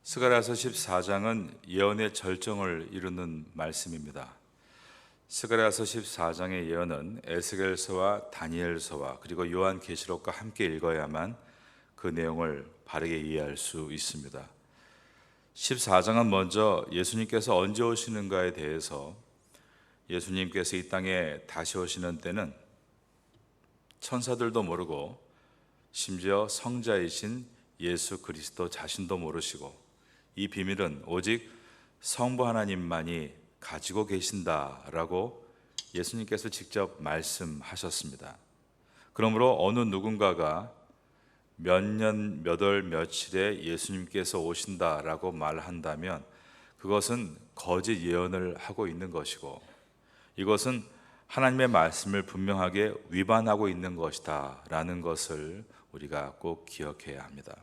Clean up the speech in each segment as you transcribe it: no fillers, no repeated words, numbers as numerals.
스가랴서 14장은 예언의 절정을 이루는 말씀입니다. 스가랴서 14장의 예언은 에스겔서와 다니엘서와 그리고 요한계시록과 함께 읽어야만 그 내용을 바르게 이해할 수 있습니다. 14장은 먼저 예수님께서 언제 오시는가에 대해서, 예수님께서 이 땅에 다시 오시는 때는 천사들도 모르고 심지어 성자이신 예수 그리스도 자신도 모르시고, 이 비밀은 오직 성부 하나님만이 가지고 계신다라고 예수님께서 직접 말씀하셨습니다. 그러므로 어느 누군가가 몇 년, 몇 월, 며칠에 예수님께서 오신다라고 말한다면 그것은 거짓 예언을 하고 있는 것이고, 이것은 하나님의 말씀을 분명하게 위반하고 있는 것이다 라는 것을 우리가 꼭 기억해야 합니다.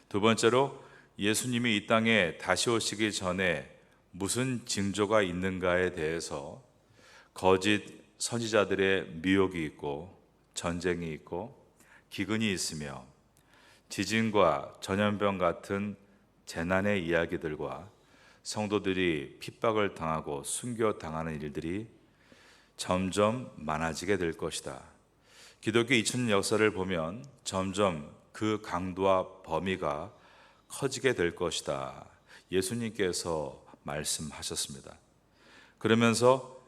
두 번째로, 예수님이 이 땅에 다시 오시기 전에 무슨 징조가 있는가에 대해서 거짓 선지자들의 미혹이 있고 전쟁이 있고 기근이 있으며 지진과 전염병 같은 재난의 이야기들과 성도들이 핍박을 당하고 순교당하는 일들이 점점 많아지게 될 것이다. 기독교 2000년 역사를 보면 점점 그 강도와 범위가 커지게 될 것이다. 예수님께서 말씀하셨습니다. 그러면서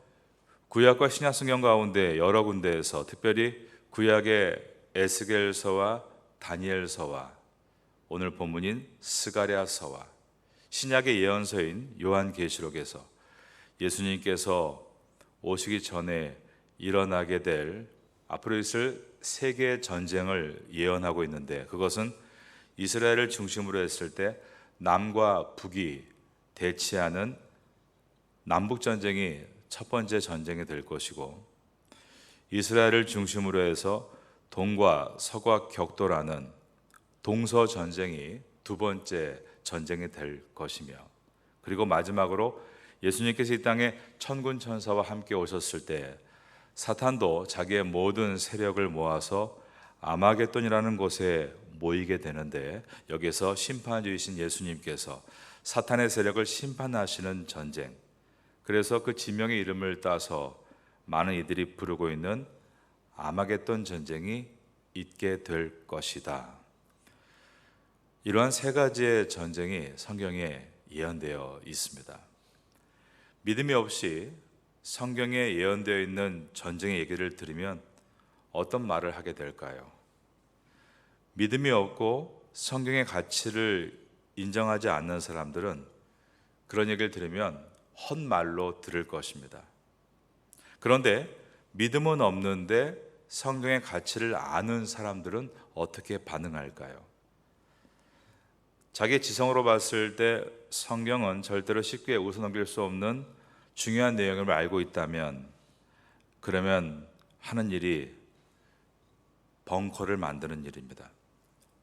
구약과 신약 성경 가운데 여러 군데에서, 특별히 구약의 에스겔서와 다니엘서와 오늘 본문인 스가랴서와 신약의 예언서인 요한계시록에서 예수님께서 오시기 전에 일어나게 될 앞으로 있을 세계 전쟁을 예언하고 있는데, 그것은 이스라엘을 중심으로 했을 때 남과 북이 대치하는 남북전쟁이 첫 번째 전쟁이 될 것이고, 이스라엘을 중심으로 해서 동과 서가 격돌하는 동서전쟁이 두 번째 전쟁이 될 것이며, 그리고 마지막으로 예수님께서 이 땅에 천군 천사와 함께 오셨을 때 사탄도 자기의 모든 세력을 모아서 아마겟돈이라는 곳에 모이게 되는데, 여기서 심판주이신 예수님께서 사탄의 세력을 심판하시는 전쟁, 그래서 그 지명의 이름을 따서 많은 이들이 부르고 있는 아마겟돈 전쟁이 있게 될 것이다. 이러한 세 가지의 전쟁이 성경에 예언되어 있습니다. 믿음이 없이 성경에 예언되어 있는 전쟁의 얘기를 들으면 어떤 말을 하게 될까요? 믿음이 없고 성경의 가치를 인정하지 않는 사람들은 그런 얘기를 들으면 헛말로 들을 것입니다. 그런데 믿음은 없는데 성경의 가치를 아는 사람들은 어떻게 반응할까요? 자기 지성으로 봤을 때 성경은 절대로 쉽게 웃어넘길 수 없는 중요한 내용을 알고 있다면, 그러면 하는 일이 벙커를 만드는 일입니다.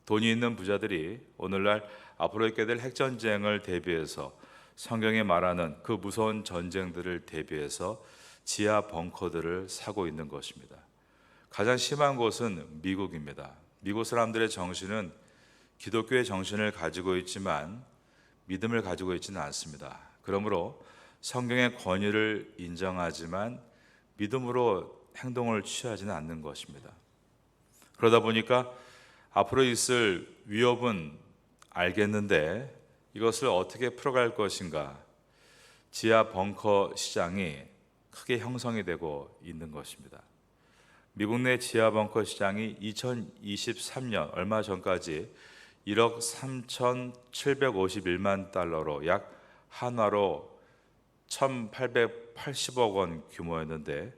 돈이 있는 부자들이 오늘날 앞으로 있게 될 핵전쟁을 대비해서, 성경에 말하는 그 무서운 전쟁들을 대비해서 지하 벙커들을 사고 있는 것입니다. 가장 심한 곳은 미국입니다. 미국 사람들의 정신은 기독교의 정신을 가지고 있지만 믿음을 가지고 있지는 않습니다. 그러므로 성경의 권위를 인정하지만 믿음으로 행동을 취하지는 않는 것입니다. 그러다 보니까 앞으로 있을 위협은 알겠는데 이것을 어떻게 풀어갈 것인가, 지하 벙커 시장이 크게 형성이 되고 있는 것입니다. 미국 내 지하 벙커 시장이 2023년 얼마 전까지 1억 3,751만 달러로 약 한화로 1,880억 원 규모였는데,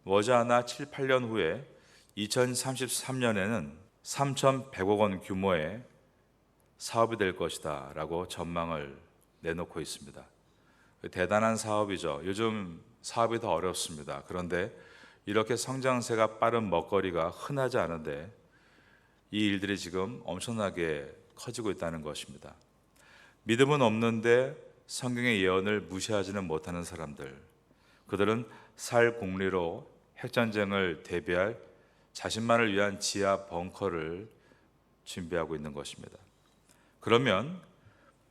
머지않아 7, 8년 후에 2033년에는 3,100억 원 규모의 사업이 될 것이다 라고 전망을 내놓고 있습니다. 대단한 사업이죠. 요즘 사업이 더 어렵습니다. 그런데 이렇게 성장세가 빠른 먹거리가 흔하지 않은데 이 일들이 지금 엄청나게 커지고 있다는 것입니다. 믿음은 없는데 성경의 예언을 무시하지는 못하는 사람들, 그들은 살 공리로 핵전쟁을 대비할 자신만을 위한 지하 벙커를 준비하고 있는 것입니다. 그러면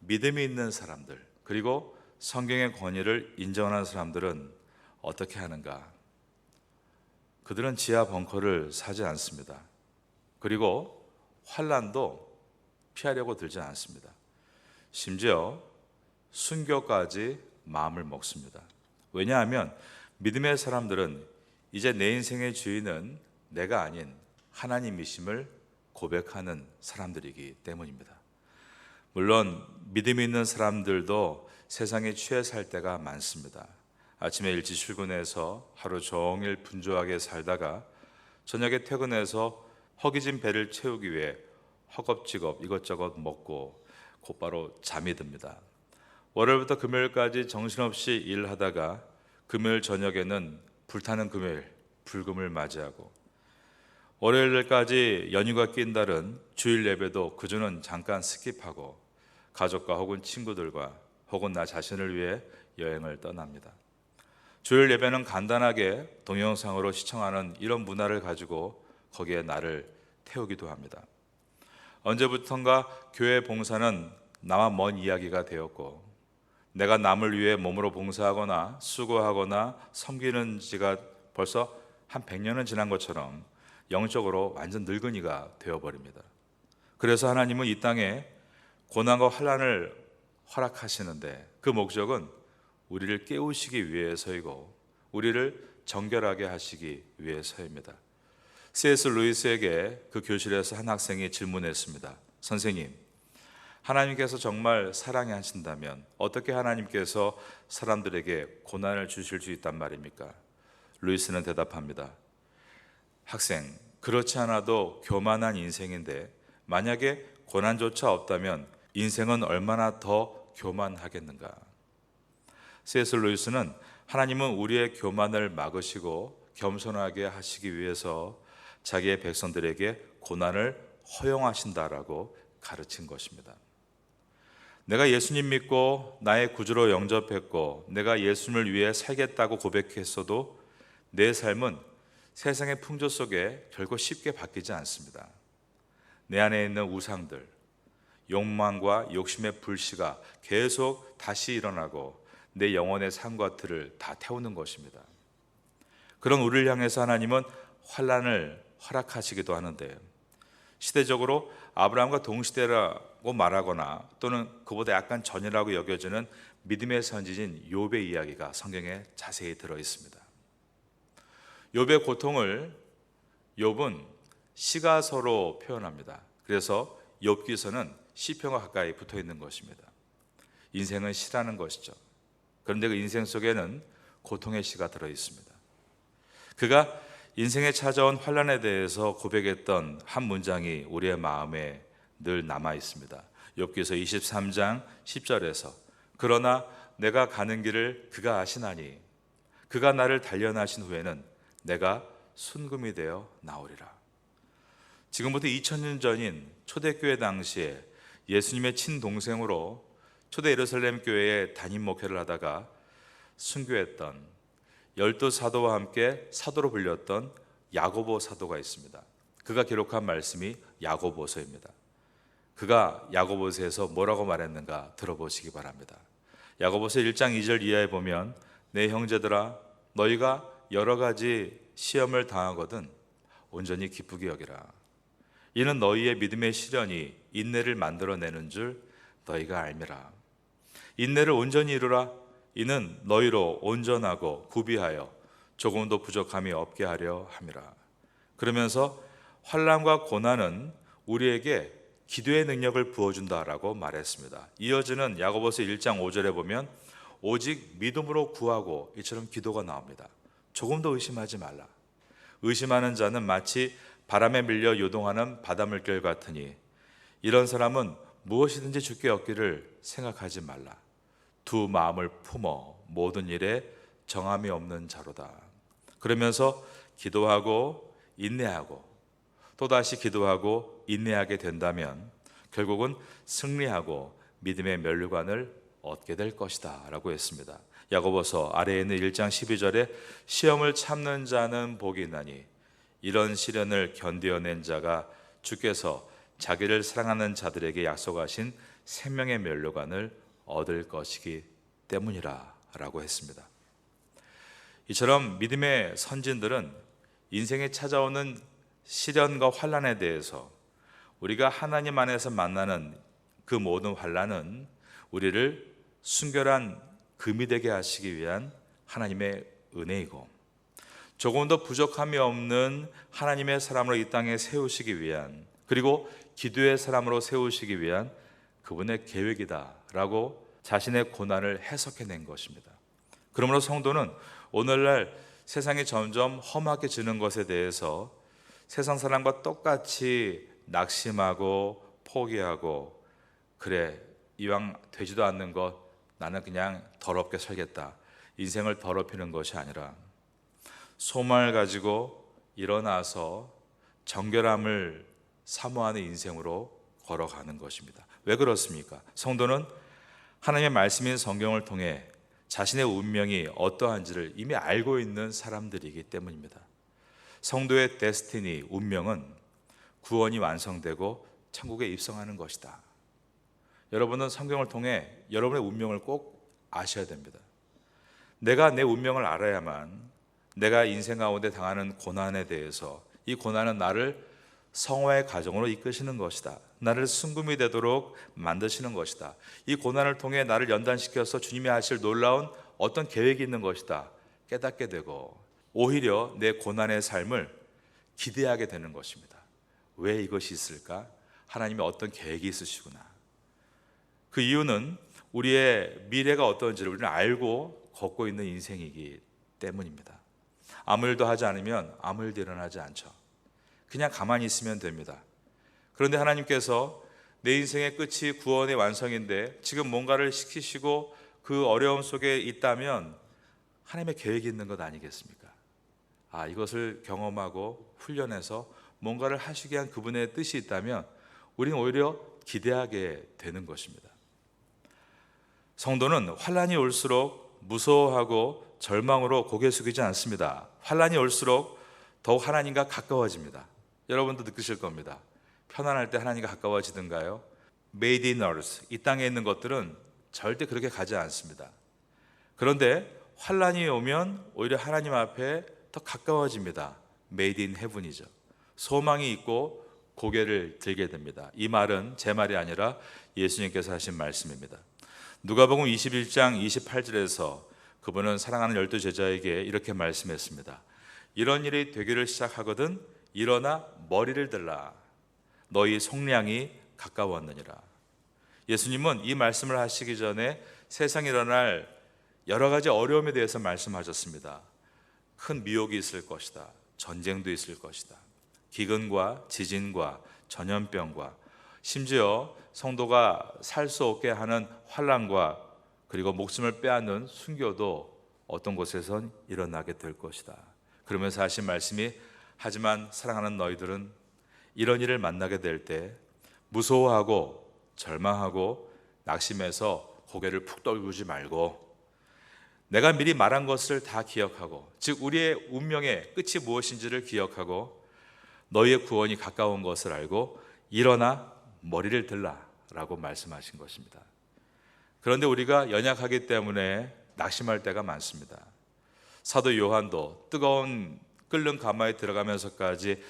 믿음이 있는 사람들, 그리고 성경의 권위를 인정하는 사람들은 어떻게 하는가? 그들은 지하 벙커를 사지 않습니다. 그리고 환난도 피하려고 들지 않습니다. 심지어 순교까지 마음을 먹습니다. 왜냐하면 믿음의 사람들은 이제 내 인생의 주인은 내가 아닌 하나님이심을 고백하는 사람들이기 때문입니다. 물론 믿음이 있는 사람들도 세상에 취해 살 때가 많습니다. 아침에 일찍 출근해서 하루 종일 분주하게 살다가 저녁에 퇴근해서 허기진 배를 채우기 위해 허겁지겁 이것저것 먹고 곧바로 잠이 듭니다. 월요일부터 금요일까지 정신없이 일하다가 금요일 저녁에는 불타는 금요일, 불금을 맞이하고 월요일까지 연휴가 낀 달은 주일 예배도 그주는 잠깐 스킵하고 가족과 혹은 친구들과 혹은 나 자신을 위해 여행을 떠납니다. 주일 예배는 간단하게 동영상으로 시청하는 이런 문화를 가지고 거기에 나를 태우기도 합니다. 언제부턴가 교회 봉사는 나와 먼 이야기가 되었고 내가 남을 위해 몸으로 봉사하거나 수고하거나 섬기는 지가 벌써 한 100년은 지난 것처럼 영적으로 완전 늙은이가 되어버립니다. 그래서 하나님은 이 땅에 고난과 환난을 허락하시는데 그 목적은 우리를 깨우시기 위해서이고 우리를 정결하게 하시기 위해서입니다. C.S. 루이스에게 그 교실에서 한 학생이 질문했습니다. 선생님, 하나님께서 정말 사랑하신다면 어떻게 하나님께서 사람들에게 고난을 주실 수 있단 말입니까? 루이스는 대답합니다. 학생, 그렇지 않아도 교만한 인생인데 만약에 고난조차 없다면 인생은 얼마나 더 교만하겠는가? C.S. 루이스는 하나님은 우리의 교만을 막으시고 겸손하게 하시기 위해서 자기의 백성들에게 고난을 허용하신다라고 가르친 것입니다. 내가 예수님 믿고 나의 구주로 영접했고 내가 예수님을 위해 살겠다고 고백했어도 내 삶은 세상의 풍조 속에 결코 쉽게 바뀌지 않습니다. 내 안에 있는 우상들, 욕망과 욕심의 불씨가 계속 다시 일어나고 내 영혼의 삶과 틀을 다 태우는 것입니다. 그런 우리를 향해서 하나님은 환난을 허락하시기도 하는데 시대적으로 아브라함과 동시대라고 말하거나 또는 그보다 약간 전이라고 여겨지는 믿음의 선지자인 욥의 이야기가 성경에 자세히 들어 있습니다. 욥의 고통을 욥은 시가서로 표현합니다. 그래서 욥기서는 시편과 가까이 붙어 있는 것입니다. 인생은 시라는 것이죠. 그런데 그 인생 속에는 고통의 시가 들어 있습니다. 그가 인생에 찾아온 환난에 대해서 고백했던 한 문장이 우리의 마음에 늘 남아 있습니다. 욥기서 23장 10절에서 그러나 내가 가는 길을 그가 아시나니 그가 나를 단련하신 후에는 내가 순금이 되어 나오리라. 지금부터 2000년 전인 초대교회 당시에 예수님의 친동생으로 초대 예루살렘 교회에 담임 목회를 하다가 순교했던 12사도와 함께 사도로 불렸던 야고보 사도가 있습니다. 그가 기록한 말씀이 야고보서입니다. 그가 야고보서에서 뭐라고 말했는가 들어보시기 바랍니다. 야고보서 1장 2절 이하에 보면 내 형제들아 너희가 여러 가지 시험을 당하거든 온전히 기쁘게 여기라. 이는 너희의 믿음의 시련이 인내를 만들어내는 줄 너희가 알미라. 인내를 온전히 이루라. 이는 너희로 온전하고 구비하여 조금도 부족함이 없게 하려 함이라. 그러면서 환난과 고난은 우리에게 기도의 능력을 부어준다라고 말했습니다. 이어지는 야고보서 1장 5절에 보면 오직 믿음으로 구하고 이처럼 기도가 나옵니다. 조금도 의심하지 말라. 의심하는 자는 마치 바람에 밀려 요동하는 바닷물결 같으니 이런 사람은 무엇이든지 주께 얻기를 생각하지 말라. 두 마음을 품어 모든 일에 정함이 없는 자로다. 그러면서 기도하고 인내하고 또다시 기도하고 인내하게 된다면 결국은 승리하고 믿음의 면류관을 얻게 될 것이다 라고 했습니다. 야고보서 아래에 있는 1장 12절에 시험을 참는 자는 복이 있나니 이런 시련을 견디어낸 자가 주께서 자기를 사랑하는 자들에게 약속하신 생명의 면류관을 얻을 것이기 때문이라 라고 했습니다. 이처럼 믿음의 선진들은 인생에 찾아오는 시련과 환난에 대해서 우리가 하나님 안에서 만나는 그 모든 환난은 우리를 순결한 금이 되게 하시기 위한 하나님의 은혜이고, 조금 더 부족함이 없는 하나님의 사람으로 이 땅에 세우시기 위한, 그리고 기도의 사람으로 세우시기 위한 그분의 계획이다라고 자신의 고난을 해석해낸 것입니다. 그러므로 성도는 오늘날 세상이 점점 험악해지는 것에 대해서 세상 사람과 똑같이 낙심하고 포기하고, 그래 이왕 되지도 않는 것 나는 그냥 더럽게 살겠다, 인생을 더럽히는 것이 아니라 소망을 가지고 일어나서 정결함을 사모하는 인생으로 걸어가는 것입니다. 왜 그렇습니까? 성도는 하나님의 말씀인 성경을 통해 자신의 운명이 어떠한지를 이미 알고 있는 사람들이기 때문입니다. 성도의 데스티니, 운명은 구원이 완성되고 천국에 입성하는 것이다. 여러분은 성경을 통해 여러분의 운명을 꼭 아셔야 됩니다. 내가 내 운명을 알아야만 내가 인생 가운데 당하는 고난에 대해서, 이 고난은 나를 성화의 과정으로 이끄시는 것이다, 나를 순금이 되도록 만드시는 것이다, 이 고난을 통해 나를 연단시켜서 주님이 하실 놀라운 어떤 계획이 있는 것이다 깨닫게 되고, 오히려 내 고난의 삶을 기대하게 되는 것입니다. 왜 이것이 있을까? 하나님의 어떤 계획이 있으시구나. 그 이유는 우리의 미래가 어떤지를 우리는 알고 걷고 있는 인생이기 때문입니다. 아무 일도 하지 않으면 아무 일도 일어나지 않죠. 그냥 가만히 있으면 됩니다. 그런데 하나님께서 내 인생의 끝이 구원의 완성인데 지금 뭔가를 시키시고 그 어려움 속에 있다면 하나님의 계획이 있는 것 아니겠습니까? 이것을 경험하고 훈련해서 뭔가를 하시게 한 그분의 뜻이 있다면 우리는 오히려 기대하게 되는 것입니다. 성도는 환난이 올수록 무서워하고 절망으로 고개 숙이지 않습니다. 환난이 올수록 더욱 하나님과 가까워집니다. 여러분도 느끼실 겁니다. 편안할 때 하나님과 가까워지든가요? Made in earth, 이 땅에 있는 것들은 절대 그렇게 가지 않습니다. 그런데 환난이 오면 오히려 하나님 앞에 더 가까워집니다. Made in heaven이죠. 소망이 있고 고개를 들게 됩니다. 이 말은 제 말이 아니라 예수님께서 하신 말씀입니다. 누가복음 21장 28절에서 그분은 사랑하는 12 제자에게 이렇게 말씀했습니다. 이런 일이 되기를 시작하거든 일어나 머리를 들라, 너희 속량이 가까웠느니라. 예수님은 이 말씀을 하시기 전에 세상에 일어날 여러 가지 어려움에 대해서 말씀하셨습니다. 큰 미혹이 있을 것이다, 전쟁도 있을 것이다, 기근과 지진과 전염병과 심지어 성도가 살 수 없게 하는 환난과 그리고 목숨을 빼앗는 순교도 어떤 곳에선 일어나게 될 것이다. 그러면서 하신 말씀이, 하지만 사랑하는 너희들은 이런 일을 만나게 될 때 무서워하고 절망하고 낙심해서 고개를 푹 떨구지 말고 내가 미리 말한 것을 다 기억하고, 즉 우리의 운명의 끝이 무엇인지를 기억하고 너희의 구원이 가까운 것을 알고 일어나 머리를 들라 라고 말씀하신 것입니다. 그런데 우리가 연약하기 때문에 낙심할 때가 많습니다. 사도 요한도 뜨거운 끓는 가마에 들어가면서까지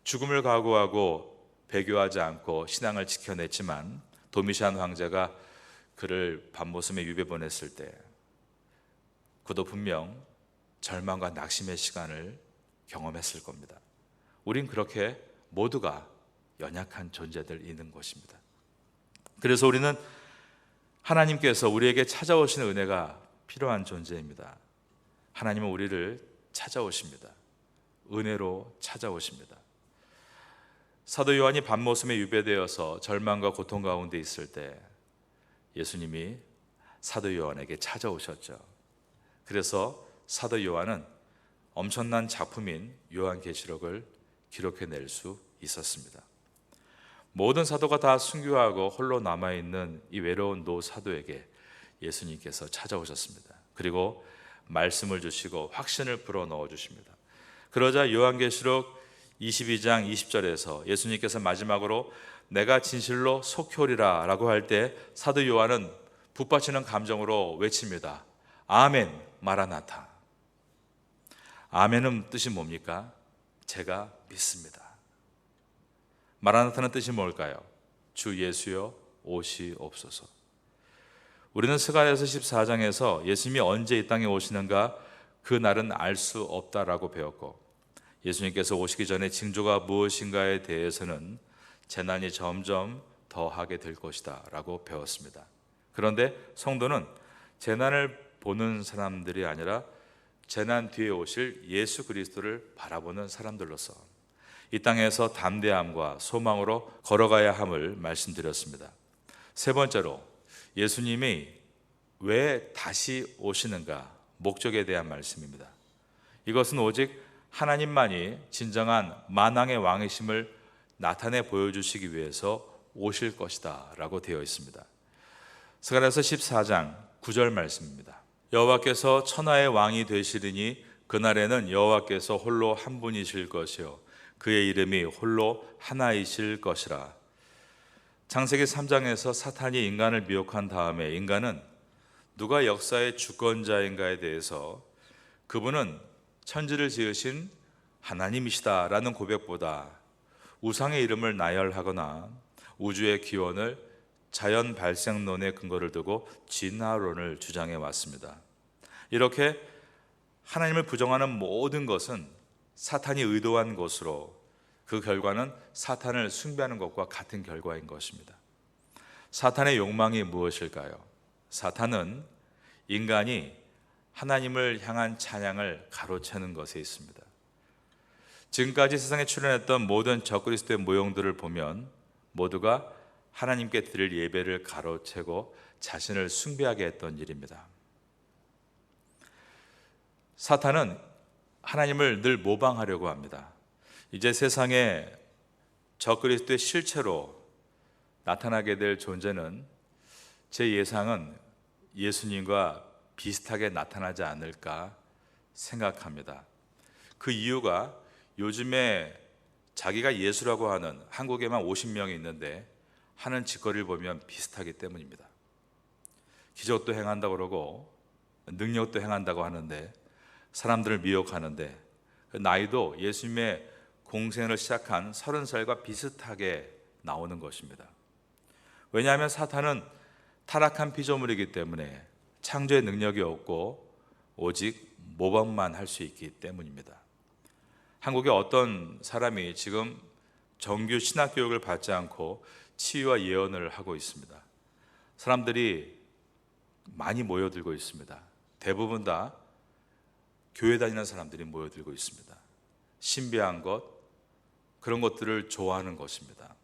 죽음을 각오하고 배교하지 않고 신앙을 지켜냈지만 도미시안 황제가 그를 밤모섬에 유배 보냈을 때 그도 분명 절망과 낙심의 시간을 경험했을 겁니다. 우린 그렇게 모두가 연약한 존재들 있는 것입니다. 그래서 우리는 하나님께서 우리에게 찾아오시는 은혜가 필요한 존재입니다. 하나님은 우리를 찾아오십니다. 은혜로 찾아오십니다. 사도 요한이 밤모섬에 유배되어서 절망과 고통 가운데 있을 때 예수님이 사도 요한에게 찾아오셨죠. 그래서 사도 요한은 엄청난 작품인 요한계시록을 기록해낼 수 있었습니다. 모든 사도가 다 순교하고 홀로 남아있는 이 외로운 노 사도에게 예수님께서 찾아오셨습니다. 그리고 말씀을 주시고 확신을 불어넣어 주십니다. 그러자 요한계시록 22장 20절에서 예수님께서 마지막으로 내가 진실로 속효리라 라고 할 때 사도 요한은 북받치는 감정으로 외칩니다. 아멘 마라나타. 아멘은 뜻이 뭡니까? 제가 믿습니다. 마라나타는 뜻이 뭘까요? 주 예수여 오시옵소서. 우리는 스가랴서 14장에서 예수님이 언제 이 땅에 오시는가 그 날은 알 수 없다라고 배웠고, 예수님께서 오시기 전에 징조가 무엇인가에 대해서는 재난이 점점 더하게 될 것이다 라고 배웠습니다. 그런데 성도는 재난을 보는 사람들이 아니라 재난 뒤에 오실 예수 그리스도를 바라보는 사람들로서 이 땅에서 담대함과 소망으로 걸어가야 함을 말씀드렸습니다. 세 번째로, 예수님이 왜 다시 오시는가, 목적에 대한 말씀입니다. 이것은 오직 하나님만이 진정한 만왕의 왕이심을 나타내 보여주시기 위해서 오실 것이다 라고 되어 있습니다. 스가랴서 14장 9절 말씀입니다. 여호와께서 천하의 왕이 되시리니 그날에는 여호와께서 홀로 한 분이실 것이요 그의 이름이 홀로 하나이실 것이라. 창세기 3장에서 사탄이 인간을 미혹한 다음에 인간은 누가 역사의 주권자인가에 대해서 그분은 천지를 지으신 하나님이시다라는 고백보다 우상의 이름을 나열하거나 우주의 기원을 자연 발생론의 근거를 두고 진화론을 주장해 왔습니다. 이렇게 하나님을 부정하는 모든 것은 사탄이 의도한 것으로 그 결과는 사탄을 숭배하는 것과 같은 결과인 것입니다. 사탄의 욕망이 무엇일까요? 사탄은 인간이 하나님을 향한 찬양을 가로채는 것에 있습니다. 지금까지 세상에 출현했던 모든 적그리스도의 모형들을 보면 모두가 하나님께 드릴 예배를 가로채고 자신을 숭배하게 했던 일입니다. 사탄은 하나님을 늘 모방하려고 합니다. 이제 세상에 적그리스도의 실체로 나타나게 될 존재는 제 예상은 예수님과 비슷하게 나타나지 않을까 생각합니다. 그 이유가 요즘에 자기가 예수라고 하는, 한국에만 50명이 있는데 하는 짓거리를 보면 비슷하기 때문입니다. 기적도 행한다고 그러고 능력도 행한다고 하는데 사람들을 미혹하는데 나이도 예수님의 공생을 시작한 30살과 비슷하게 나오는 것입니다. 왜냐하면 사탄은 타락한 피조물이기 때문에 창조의 능력이 없고 오직 모방만 할 수 있기 때문입니다. 한국의 어떤 사람이 지금 정규 신학교육을 받지 않고 치유와 예언을 하고 있습니다. 사람들이 많이 모여들고 있습니다. 대부분 다 교회 다니는 사람들이 모여들고 있습니다. 신비한 것, 그런 것들을 좋아하는 것입니다.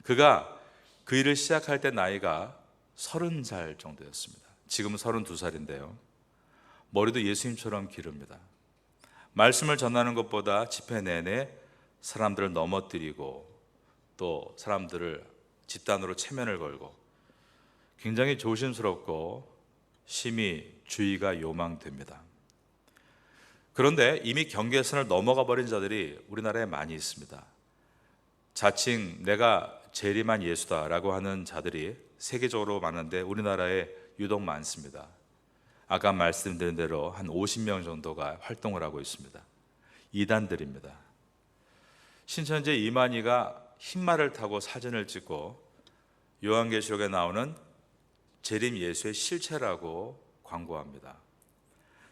그가 그 일을 시작할 때 나이가 30살 정도였습니다. 지금은 32살인데요. 머리도 예수님처럼 기릅니다. 말씀을 전하는 것보다 집회 내내 사람들을 넘어뜨리고 또 사람들을 집단으로 체면을 걸고 굉장히 조심스럽고 심히 주의가 요망됩니다. 그런데 이미 경계선을 넘어가 버린 자들이 우리나라에 많이 있습니다. 자칭 내가 재림한 예수다라고 하는 자들이 세계적으로 많은데 우리나라에 유독 많습니다. 아까 말씀드린 대로 한 50명 정도가 활동을 하고 있습니다. 이단들입니다. 신천지 이만희가 흰말을 타고 사진을 찍고 요한계시록에 나오는 재림 예수의 실체라고 광고합니다.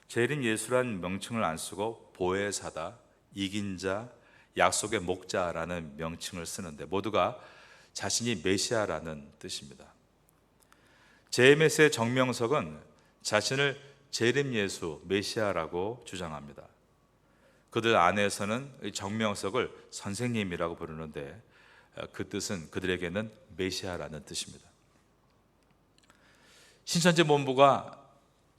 재림 예수란 명칭을 안 쓰고 보혜사다, 이긴 자, 약속의 목자라는 명칭을 쓰는데 모두가 자신이 메시아라는 뜻입니다. JMS의 정명석은 자신을 재림 예수, 메시아라고 주장합니다. 그들 안에서는 정명석을 선생님이라고 부르는데 그 뜻은 그들에게는 메시아라는 뜻입니다. 신천지 본부가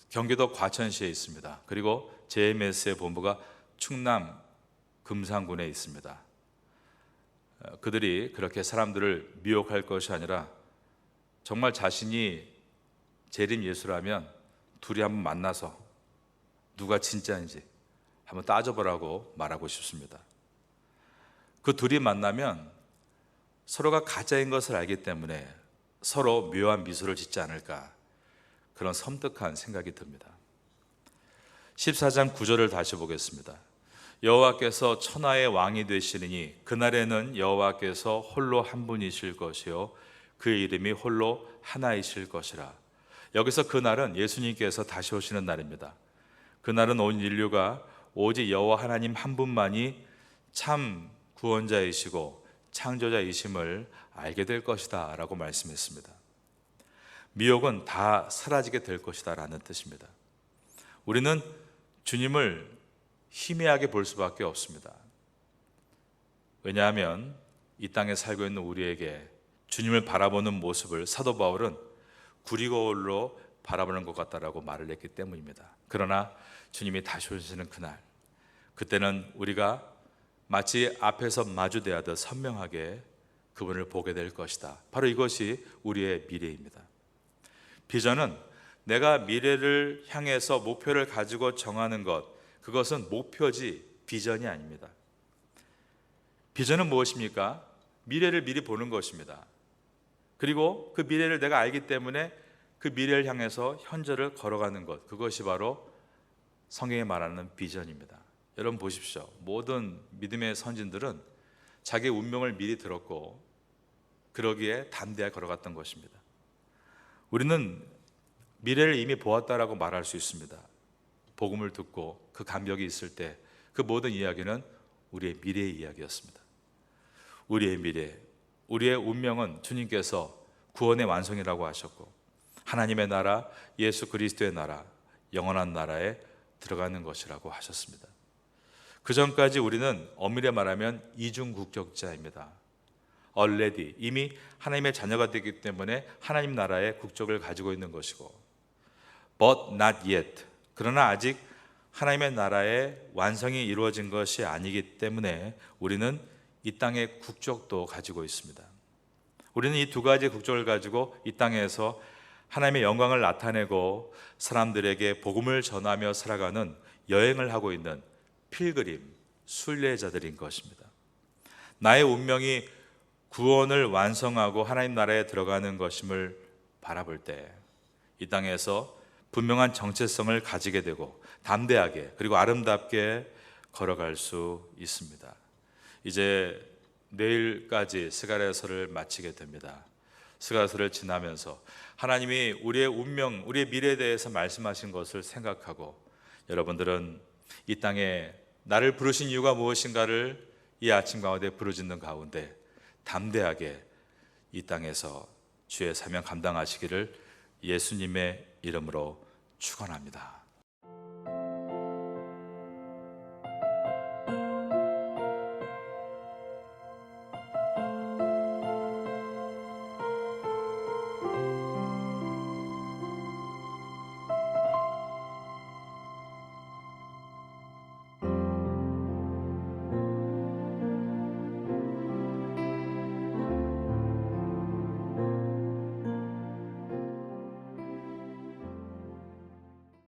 경기도 과천시에 있습니다. 그리고 JMS의 본부가 충남 금산군에 있습니다. 그들이 그렇게 사람들을 미혹할 것이 아니라 정말 자신이 재림 예수라면 둘이 한번 만나서 누가 진짜인지 한번 따져보라고 말하고 싶습니다. 그 둘이 만나면 서로가 가짜인 것을 알기 때문에 서로 묘한 미소를 짓지 않을까, 그런 섬뜩한 생각이 듭니다. 14장 9절을 다시 보겠습니다. 여호와께서 천하의 왕이 되시리니 그날에는 여호와께서 홀로 한 분이실 것이요 그의 이름이 홀로 하나이실 것이라. 여기서 그날은 예수님께서 다시 오시는 날입니다. 그날은 온 인류가 오직 여호와 하나님 한 분만이 참 구원자이시고 창조자이심을 알게 될 것이다 라고 말씀했습니다. 미혹은 다 사라지게 될 것이다 라는 뜻입니다. 우리는 주님을 희미하게 볼 수밖에 없습니다. 왜냐하면 이 땅에 살고 있는 우리에게 주님을 바라보는 모습을 사도 바울은 구리거울로 바라보는 것 같다라고 말을 했기 때문입니다. 그러나 주님이 다시 오시는 그날, 그때는 우리가 마치 앞에서 마주대하듯 선명하게 그분을 보게 될 것이다. 바로 이것이 우리의 미래입니다. 비전은 내가 미래를 향해서 목표를 가지고 정하는 것, 그것은 목표지 비전이 아닙니다. 비전은 무엇입니까? 미래를 미리 보는 것입니다. 그리고 그 미래를 내가 알기 때문에 그 미래를 향해서 현재를 걸어가는 것, 그것이 바로 성경에 말하는 비전입니다. 여러분 보십시오. 모든 믿음의 선진들은 자기의 운명을 미리 들었고 그러기에 담대하게 걸어갔던 것입니다. 우리는 미래를 이미 보았다라고 말할 수 있습니다. 복음을 듣고 그 감격이 있을 때 그 모든 이야기는 우리의 미래의 이야기였습니다. 우리의 미래, 우리의 운명은 주님께서 구원의 완성이라고 하셨고 하나님의 나라, 예수 그리스도의 나라, 영원한 나라에 들어가는 것이라고 하셨습니다. 그 전까지 우리는 엄밀히 말하면 이중국적자입니다. already, 이미 하나님의 자녀가 되기 때문에 하나님 나라의 국적을 가지고 있는 것이고 but not yet, 그러나 아직 하나님의 나라의 완성이 이루어진 것이 아니기 때문에 우리는 이 땅의 국적도 가지고 있습니다. 우리는 이 두 가지 국적을 가지고 이 땅에서 하나님의 영광을 나타내고 사람들에게 복음을 전하며 살아가는 여행을 하고 있는 필그림, 순례자들인 것입니다. 나의 운명이 구원을 완성하고 하나님 나라에 들어가는 것임을 바라볼 때 이 땅에서 분명한 정체성을 가지게 되고 담대하게 그리고 아름답게 걸어갈 수 있습니다. 이제 내일까지 스가랴서를 마치게 됩니다. 스가랴서를 지나면서 하나님이 우리의 운명, 우리의 미래에 대해서 말씀하신 것을 생각하고 여러분들은 이 땅에 나를 부르신 이유가 무엇인가를 이 아침 가운데 부르짖는 가운데 담대하게 이 땅에서 주의 사명 감당하시기를 예수님의 이름으로 축원합니다.